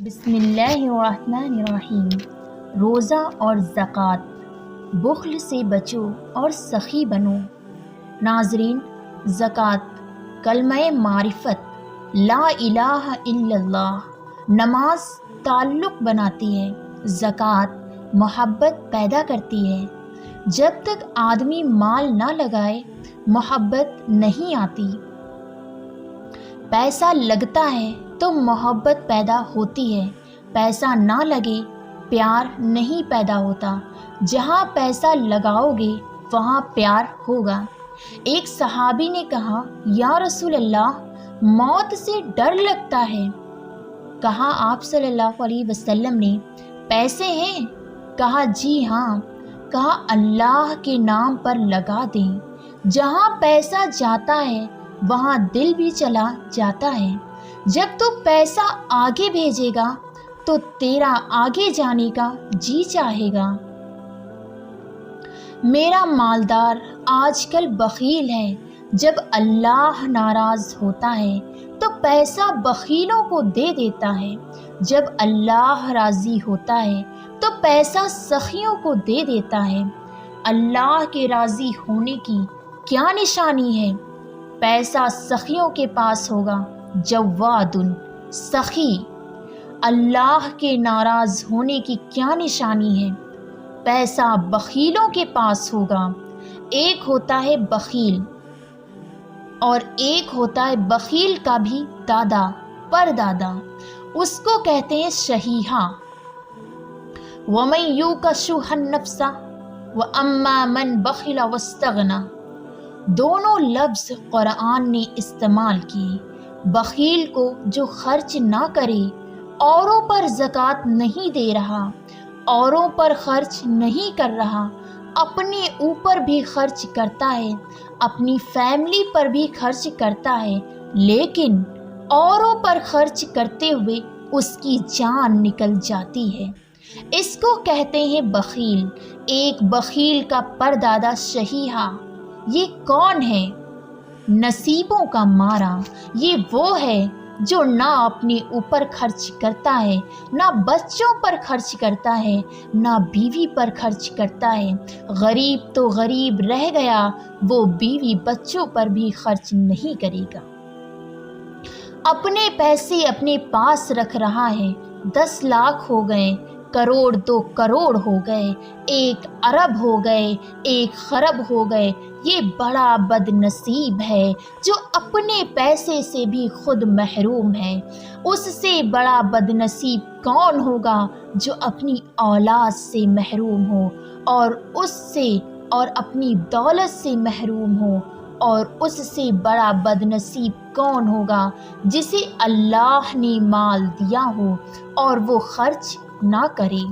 بسم اللہ الرحمن الرحیم۔ روزہ اور زکوٰۃ، بخل سے بچو اور سخی بنو۔ ناظرین، زکوٰۃ کلمہ معرفت لا الہ الا اللہ، نماز تعلق بناتی ہے، زکوٰۃ محبت پیدا کرتی ہے۔ جب تک آدمی مال نہ لگائے محبت نہیں آتی۔ پیسہ لگتا ہے تو محبت پیدا ہوتی ہے، پیسہ نہ لگے پیار نہیں پیدا ہوتا۔ جہاں پیسہ لگاؤ گے وہاں پیار ہوگا۔ ایک صحابی نے کہا، یا رسول اللہ، موت سے ڈر لگتا ہے۔ کہا آپ صلی اللہ علیہ وسلم نے، پیسے ہیں؟ کہا جی ہاں۔ کہا اللہ کے نام پر لگا دیں، جہاں پیسہ جاتا ہے وہاں دل بھی چلا جاتا ہے۔ جب تو پیسہ آگے بھیجے گا تو تیرا آگے جانے کا جی چاہے گا۔ میرا مالدار آج کل بخیل ہے۔ جب اللہ ناراض ہوتا ہے تو پیسہ بخیلوں کو دے دیتا ہے، جب اللہ راضی ہوتا ہے تو پیسہ سخیوں کو دے دیتا ہے۔ اللہ کے راضی ہونے کی کیا نشانی ہے؟ پیسہ سخیوں کے پاس ہوگا، جواد سخی۔ اللہ کے ناراض ہونے کی کیا نشانی ہے؟ پیسہ بخیلوں کے پاس ہوگا۔ ایک ہوتا ہے بخیل اور ایک ہوتا ہے بخیل کا بھی دادا، پر دادا، اس کو کہتے ہیں شہیحہ۔ وَمَن یُوقَ شُحَّ النَّفْسِ وَأَمَّا مَن بَخِلَ وَاسْتَغْنَىٰ، دونوں لفظ قرآن نے استعمال کیے۔ بخیل کو جو خرچ نہ کرے، اوروں پر زکوٰۃ نہیں دے رہا، اوروں پر خرچ نہیں کر رہا، اپنے اوپر بھی خرچ کرتا ہے، اپنی فیملی پر بھی خرچ کرتا ہے، لیکن اوروں پر خرچ کرتے ہوئے اس کی جان نکل جاتی ہے، اس کو کہتے ہیں بخیل۔ ایک بخیل کا پردادا شہیحہ۔ یہ کون ہے؟ نصیبوں کا مارا۔ یہ وہ ہے جو نہ اپنے اوپر خرچ کرتا ہے، نہ بچوں پر خرچ کرتا ہے، نہ بیوی پر خرچ کرتا ہے۔ غریب تو غریب رہ گیا، وہ بیوی بچوں پر بھی خرچ نہیں کرے گا۔ اپنے پیسے اپنے پاس رکھ رہا ہے، 10 لاکھ ہو گئے، کروڑ 2 کروڑ ہو گئے، 1 ارب ہو گئے، 1 خرب ہو گئے۔ یہ بڑا بد نصیب ہے جو اپنے پیسے سے بھی خود محروم ہے۔ اس سے بڑا بد نصیب کون ہوگا جو اپنی اولاد سے محروم ہو، اور اس سے اور اپنی دولت سے محروم ہو، اور اس سے بڑا بد نصیب کون ہوگا جسے اللہ نے مال دیا ہو اور وہ خرچ نہ کرے۔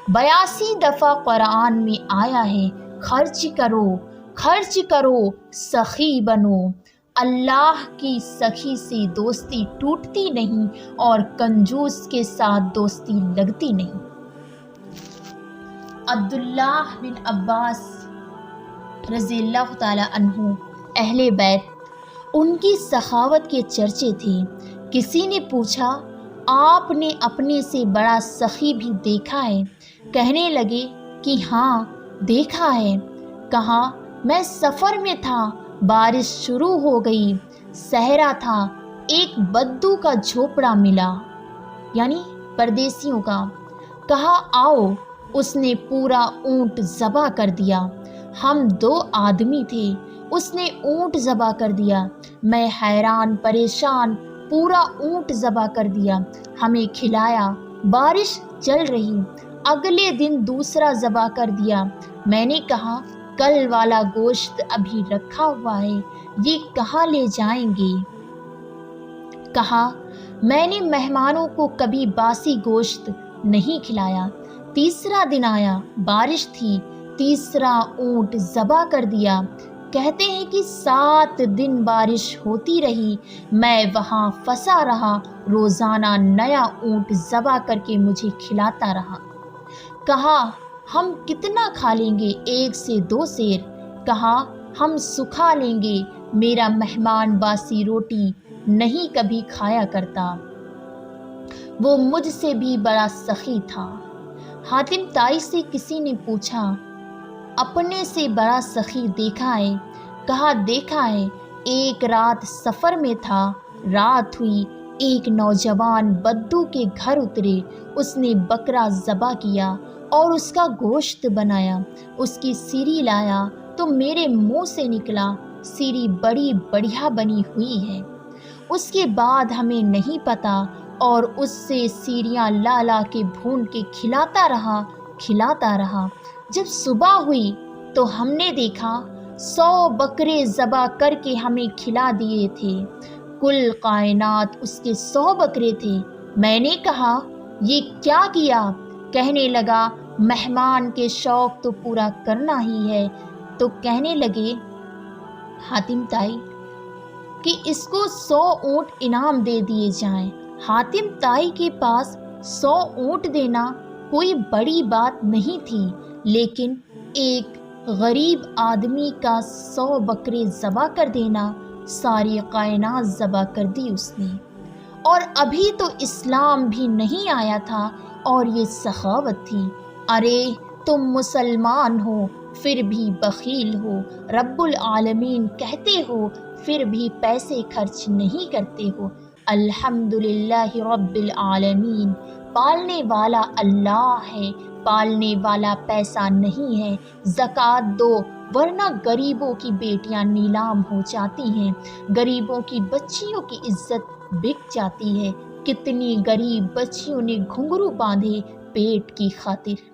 82 دفعہ قرآن میں آیا ہے، خرچ کرو، خرچ کرو، سخی بنو۔ اللہ کی سخی سے دوستی ٹوٹتی نہیں اور کنجوس کے ساتھ دوستی لگتی نہیں۔ عبداللہ بن عباس رضی اللہ تعالی عنہ، اہل بیت، ان کی سخاوت کے چرچے تھے۔ کسی نے پوچھا، آپ نے اپنے سے بڑا سخی بھی دیکھا ہے؟ کہنے لگے کہ ہاں دیکھا ہے۔ کہا، میں سفر میں تھا، بارش شروع ہو گئی، صحرا تھا، ایک بدو کا جھوپڑا ملا، یعنی پردیسیوں کا۔ کہا آؤ، اس نے پورا اونٹ ذبح کر دیا۔ ہم 2 آدمی تھے، اس نے اونٹ ذبح کر دیا۔ میں حیران پریشان، پورا اونٹ ذبح کر دیا، ہمیں کھلایا، بارش چل رہی۔ اگلے دن دوسرا ذبح کر دیا۔ میں نے کہا، کل والا گوشت ابھی رکھا ہوا ہے، یہ کہاں لے جائیں گے؟ کہا، میں نے مہمانوں کو کبھی باسی گوشت نہیں کھلایا۔ تیسرا دن آیا، بارش تھی، تیسرا اونٹ ذبح کر دیا۔ کہتے ہیں کہ 7 دن بارش ہوتی رہی، میں وہاں پھنسا رہا، روزانہ نیا اونٹ ذبح کر کے مجھے کھلاتا رہا۔ کہا، ہم کتنا کھا لیں گے؟ 1 سے 2 سیر۔ کہا، ہم سکھا لیں گے، میرا مہمان باسی روٹی نہیں کبھی کھایا کرتا۔ وہ مجھ سے بھی بڑا سخی تھا۔ حاتم طائی سے کسی نے پوچھا، اپنے سے بڑا سخی دیکھا ہے؟ کہا دیکھا ہے، ایک رات سفر میں تھا، رات ہوئی، ایک نوجوان بدو کے گھر اترے، اس نے بکرا ذبح کیا اور اس کا گوشت بنایا، اس کی سیری لایا تو میرے منہ سے نکلا، سیری بڑی بڑھیا بنی ہوئی ہے۔ اس کے بعد ہمیں نہیں پتا، اور اس سے سیریاں لا لا کے بھون کے کھلاتا رہا۔ جب صبح ہوئی تو ہم نے دیکھا 100 بکرے ذبح کر کے ہمیں کھلا دیے تھے، کل کائنات اس کے 100 بکرے تھے۔ میں نے کہا یہ کیا کیا؟ کہنے لگا مہمان کے شوق تو پورا کرنا ہی ہے۔ تو کہنے لگے حاتم طائی کہ اس کو 100 اونٹ انعام دے دیے جائیں۔ حاتم طائی کے پاس 100 اونٹ دینا کوئی بڑی بات نہیں تھی، لیکن ایک غریب آدمی کا 100 بکرے ذبح کر دینا، ساری کائنات ذبح کر دی اس نے۔ اور ابھی تو اسلام بھی نہیں آیا تھا اور یہ سخاوت تھی۔ ارے تم مسلمان ہو پھر بھی بخیل ہو، رب العالمین کہتے ہو پھر بھی پیسے خرچ نہیں کرتے ہو۔ الحمدللہ رب العالمین، پالنے والا اللہ ہے، پالنے والا پیسہ نہیں ہے۔ زکوٰۃ دو ورنہ غریبوں کی بیٹیاں نیلام ہو جاتی ہیں، غریبوں کی بچیوں کی عزت بک جاتی ہے۔ کتنی غریب بچیوں نے گھنگرو باندھے پیٹ کی خاطر،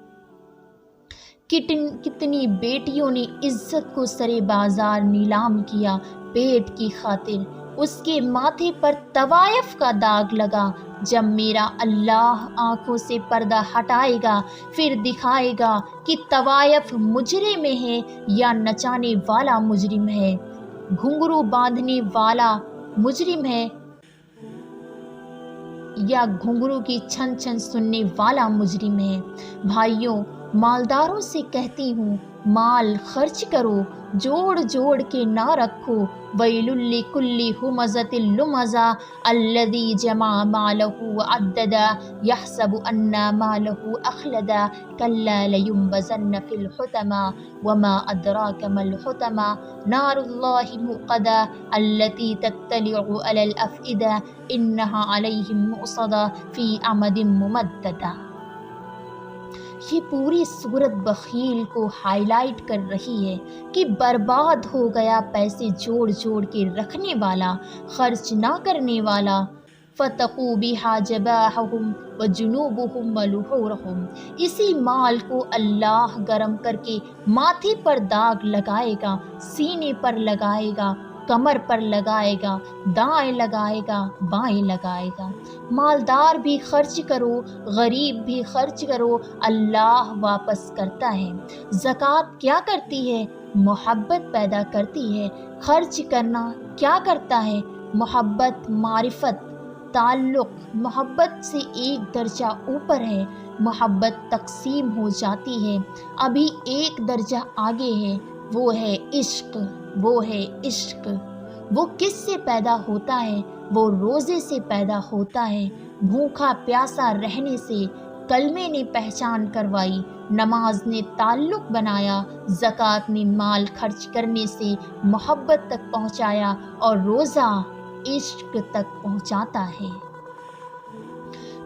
کتنی بیٹیوں نے عزت کو سرے بازار نیلام کیا پیٹ کی خاطر۔ اس کے ماتھے پر طوائف کا داغ لگا۔ جب میرا اللہ آنکھوں سے پردہ ہٹائے گا، پھر دکھائے گا کہ طوائف مجرم ہے یا نچانے والا مجرم ہے، گھنگرو باندھنے والا مجرم ہے یا گھنگرو کی چھن چھن سننے والا مجرم ہے۔ بھائیوں، مالداروں سے کہتی ہوں، مال خرچ کرو، جوڑ جوڑ کے نہ رکھو۔ ویل لکل ہمزۃ لمزہ الذی جمع مالہ وعددہ یحسب ان مالہ اخلدہ کلا لینبذن فی الحطمہ وما ادراک ما الحطمہ نار اللہ الموقدہ التی تطلع علی الافئدہ انہا علیہم مؤصدہ فی عمد ممددہ۔ یہ پوری صورت بخیل کو ہائی لائٹ کر رہی ہے کہ برباد ہو گیا پیسے جوڑ جوڑ کے رکھنے والا، خرچ نہ کرنے والا۔ فَتَقُوا بِهَا جَبَاهَهُمْ وَجُنُوبُهُمْ وَلُحُورَهُمْ۔ اسی مال کو اللہ گرم کر کے ماتھے پر داغ لگائے گا، سینے پر لگائے گا، کمر پر لگائے گا، دائیں لگائے گا، بائیں لگائے گا۔ مالدار بھی خرچ کرو، غریب بھی خرچ کرو، اللہ واپس کرتا ہے۔ زکوٰۃ کیا کرتی ہے؟ محبت پیدا کرتی ہے۔ خرچ کرنا کیا کرتا ہے؟ محبت، معرفت، تعلق۔ محبت سے ایک درجہ اوپر ہے، محبت تقسیم ہو جاتی ہے، ابھی ایک درجہ آگے ہے، وہ ہے عشق، وہ ہے عشق۔ وہ کس سے پیدا ہوتا ہے؟ وہ روزے سے پیدا ہوتا ہے، بھوکا پیاسا رہنے سے۔ کلمے نے پہچان کروائی، نماز نے تعلق بنایا، زکوٰۃ نے مال خرچ کرنے سے محبت تک پہنچایا، اور روزہ عشق تک پہنچاتا ہے۔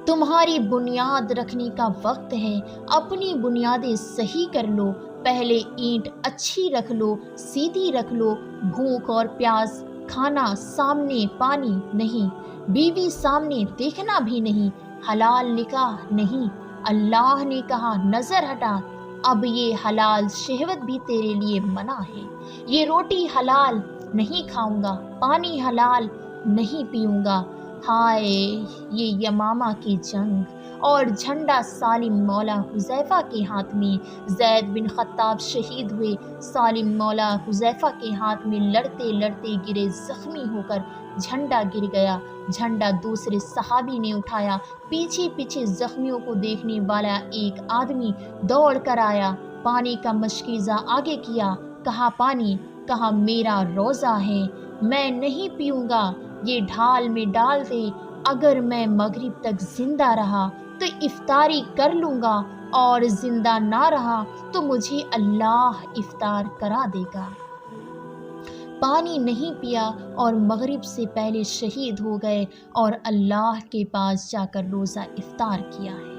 تمہاری بنیاد رکھنے کا وقت ہے، اپنی بنیادیں صحیح کر لو۔ پہلے اینٹ اچھی رکھ لو، سیدھی رکھ لو۔ بھوک اور پیاس، کھانا سامنے، پانی نہیں، بیوی سامنے، دیکھنا بھی نہیں، حلال نکاح نہیں۔ اللہ نے کہا نظر ہٹا، اب یہ حلال شہوت بھی تیرے لیے منع ہے۔ یہ روٹی حلال نہیں کھاؤں گا، پانی حلال نہیں پیوں گا۔ ہائے یہ یمامہ کی جنگ، اور جھنڈا سالم مولا حذیفہ کے ہاتھ میں۔ زید بن خطاب شہید ہوئے، سالم مولا حذیفہ کے ہاتھ میں لڑتے لڑتے گرے، زخمی ہو کر جھنڈا گر گیا۔ جھنڈا دوسرے صحابی نے اٹھایا، پیچھے پیچھے زخمیوں کو دیکھنے والا ایک آدمی دوڑ کر آیا، پانی کا مشکیزہ آگے کیا، کہا پانی، کہا میرا روزہ ہے، میں نہیں پیوں گا، یہ ڈھال میں ڈال دے۔ اگر میں مغرب تک زندہ رہا تو افطاری کر لوں گا اور زندہ نہ رہا تو مجھے اللہ افطار کرا دے گا۔ پانی نہیں پیا اور مغرب سے پہلے شہید ہو گئے اور اللہ کے پاس جا کر روزہ افطار کیا ہے۔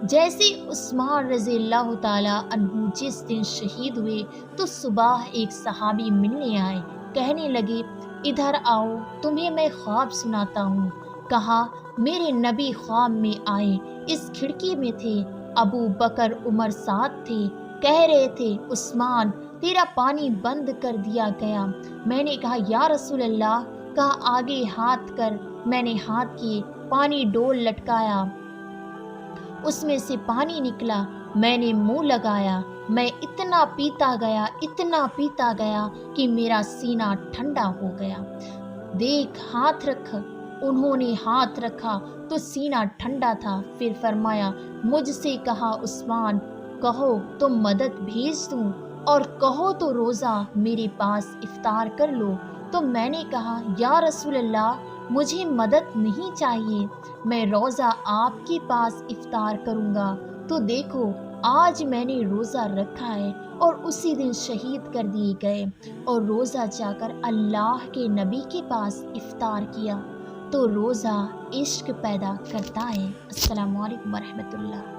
جیسے عثمان رضی اللہ تعالیٰ عنہ جس دن شہید ہوئے تو صبح ایک صحابی ملنے آئے، کہنے لگے ادھر آؤ تمہیں میں خواب سناتا ہوں۔ کہا میرے نبی خواب میں آئے، اس کھڑکی میں تھے، ابو بکر عمر ساتھ تھے، کہہ رہے تھے عثمان تیرا پانی بند کر دیا گیا۔ میں نے کہا یا رسول اللہ، کہا آگے ہاتھ کر۔ میں نے ہاتھ کیے، پانی ڈول لٹکایا، اس میں سے پانی نکلا، میں نے منہ لگایا، میں اتنا پیتا گیا کہ میرا سینہ ٹھنڈا ہو گیا۔ دیکھ ہاتھ رکھ۔ انہوں نے ہاتھ رکھا تو سینہ ٹھنڈا تھا۔ پھر فرمایا مجھ سے کہا عثمان کہو تو مدد بھیج دوں اور کہو تو روزہ میرے پاس افطار کر لو۔ تو میں نے کہا یا رسول اللہ مجھے مدد نہیں چاہیے، میں روزہ آپ کے پاس افطار کروں گا۔ تو دیکھو آج میں نے روزہ رکھا ہے اور اسی دن شہید کر دیے گئے اور روزہ جا کر اللہ کے نبی کے پاس افطار کیا۔ تو روزہ عشق پیدا کرتا ہے۔ السلام علیکم ورحمۃ اللہ۔